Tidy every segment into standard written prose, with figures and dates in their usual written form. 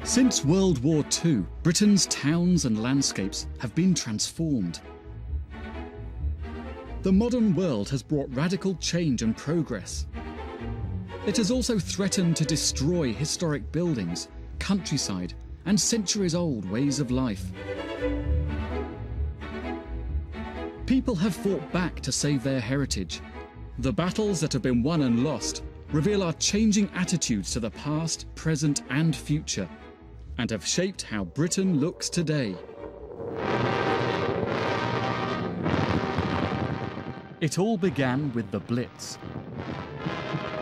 Since World War II, Britain's towns and landscapes have been transformed. The modern world has brought radical change and progress. It has also threatened to destroy historic buildings, countryside, and centuries-old ways of life. People have fought back to save their heritage. The battles that have been won and lost reveal our changing attitudes to the past, present, and future, and have shaped how Britain looks today. It all began with the Blitz.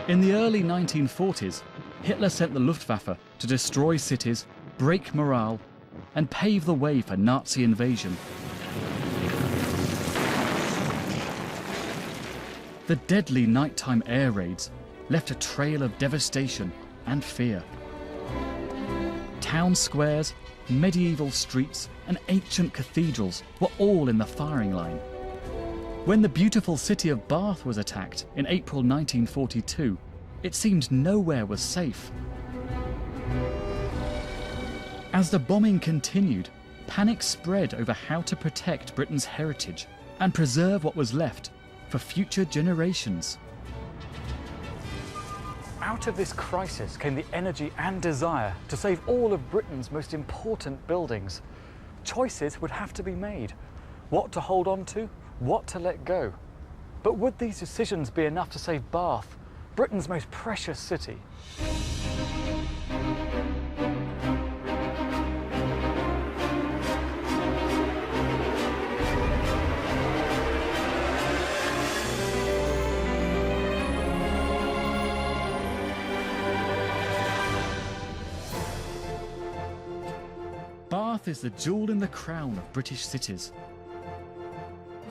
In the early 1940s, Hitler sent the Luftwaffe to destroy cities, break morale, and pave the way for Nazi invasion. The deadly nighttime air raids left a trail of devastation and fear. Town squares, medieval streets, and ancient cathedrals were all in the firing line. When the beautiful city of Bath was attacked in April 1942, it seemed nowhere was safe. As the bombing continued, panic spread over how to protect Britain's heritage and preserve what was left for future generations. Out of this crisis came the energy and desire to save all of Britain's most important buildings. Choices would have to be made. What to hold on to, what to let go. But would these decisions be enough to save Bath, Britain's most precious city? Bath is the jewel in the crown of British cities.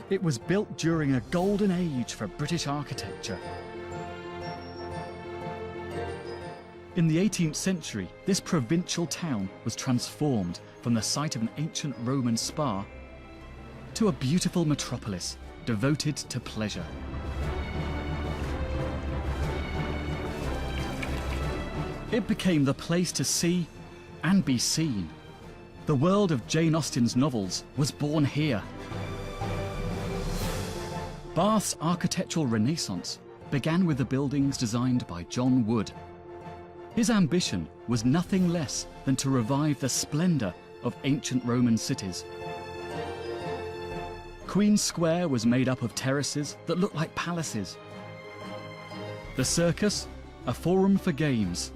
It was built during a golden age for British architecture. In the 18th century, this provincial town was transformed from the site of an ancient Roman spa to a beautiful metropolis devoted to pleasure. It became the place to see and be seen. The world of Jane Austen's novels was born here. Bath's architectural renaissance began with the buildings designed by John Wood. His ambition was nothing less than to revive the splendour of ancient Roman cities. Queen Square was made up of terraces that looked like palaces. The circus, a forum for games.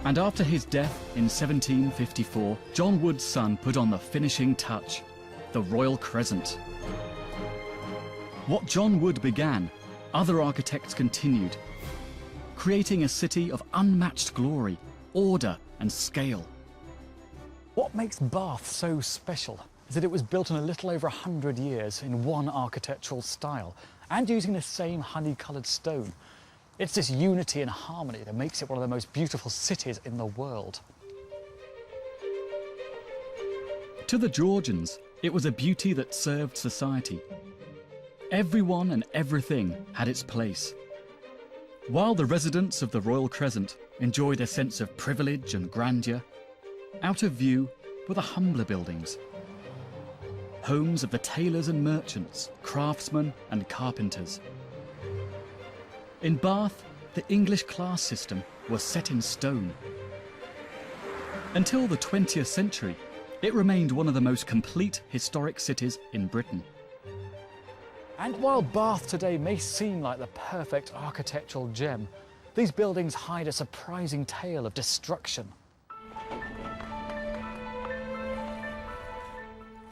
And after his death in 1754, John Wood's son put on the finishing touch, the Royal Crescent. What John Wood began, other architects continued, creating a city of unmatched glory, order and scale. What makes Bath so special is that it was built in a little over 100 years in one architectural style and using the same honey-coloured stone. It's this unity and harmony that makes it one of the most beautiful cities in the world. To the Georgians, it was a beauty that served society. Everyone and everything had its place. While the residents of the Royal Crescent enjoyed a sense of privilege and grandeur, out of view were the humbler buildings. Homes of the tailors and merchants, craftsmen and carpenters. In Bath, the English class system was set in stone. Until the 20th century, it remained one of the most complete historic cities in Britain. And while Bath today may seem like the perfect architectural gem, these buildings hide a surprising tale of destruction.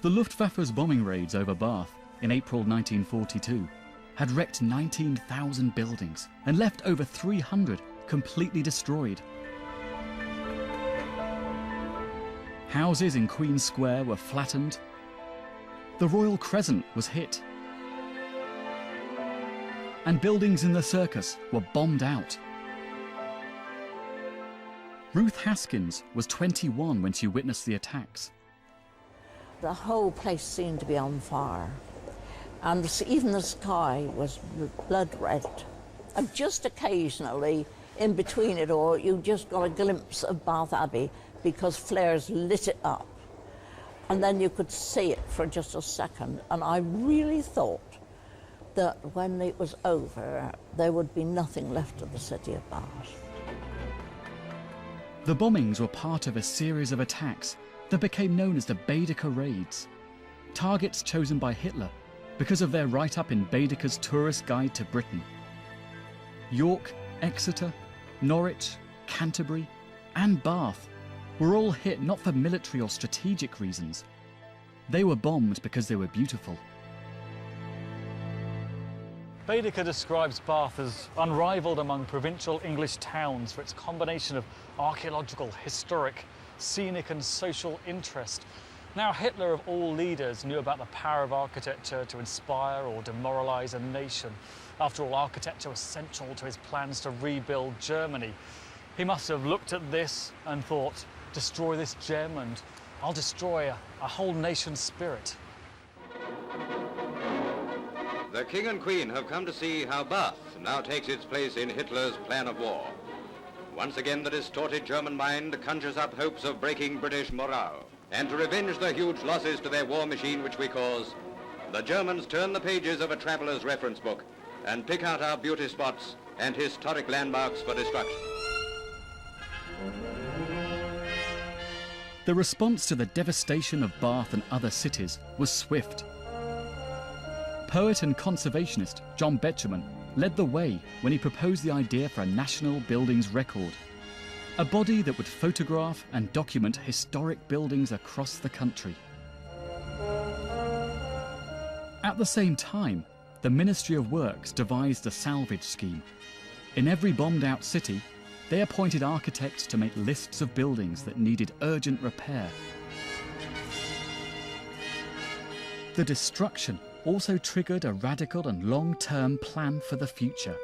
The Luftwaffe's bombing raids over Bath in April 1942 had wrecked 19,000 buildings and left over 300 completely destroyed. Houses in Queen Square were flattened. The Royal Crescent was hit. And buildings in the circus were bombed out. Ruth Haskins was 21 when she witnessed the attacks. The whole place seemed to be on fire. And even the sky was blood red. And just occasionally, in between it all, you just got a glimpse of Bath Abbey because flares lit it up. And then you could see it for just a second. And I really thought that when it was over, there would be nothing left of the city of Bath. The bombings were part of a series of attacks that became known as the Baedeker Raids, targets chosen by Hitler because of their write-up in Baedeker's Tourist Guide to Britain. York, Exeter, Norwich, Canterbury, and Bath were all hit not for military or strategic reasons. They were bombed because they were beautiful. Baedeker describes Bath as unrivaled among provincial English towns for its combination of archaeological, historic, scenic and social interest. Now, Hitler, of all leaders, knew about the power of architecture to inspire or demoralise a nation. After all, architecture was central to his plans to rebuild Germany. He must have looked at this and thought, destroy this gem and I'll destroy a whole nation's spirit. The King and Queen have come to see how Bath now takes its place in Hitler's plan of war. Once again, the distorted German mind conjures up hopes of breaking British morale. And to revenge the huge losses to their war machine which we cause, the Germans turn the pages of a traveller's reference book and pick out our beauty spots and historic landmarks for destruction. The response to the devastation of Bath and other cities was swift. Poet and conservationist John Betjeman led the way when he proposed the idea for a national buildings record, a body that would photograph and document historic buildings across the country. At the same time, the Ministry of Works devised a salvage scheme. In every bombed-out city, they appointed architects to make lists of buildings that needed urgent repair. The destruction also triggered a radical and long-term plan for the future.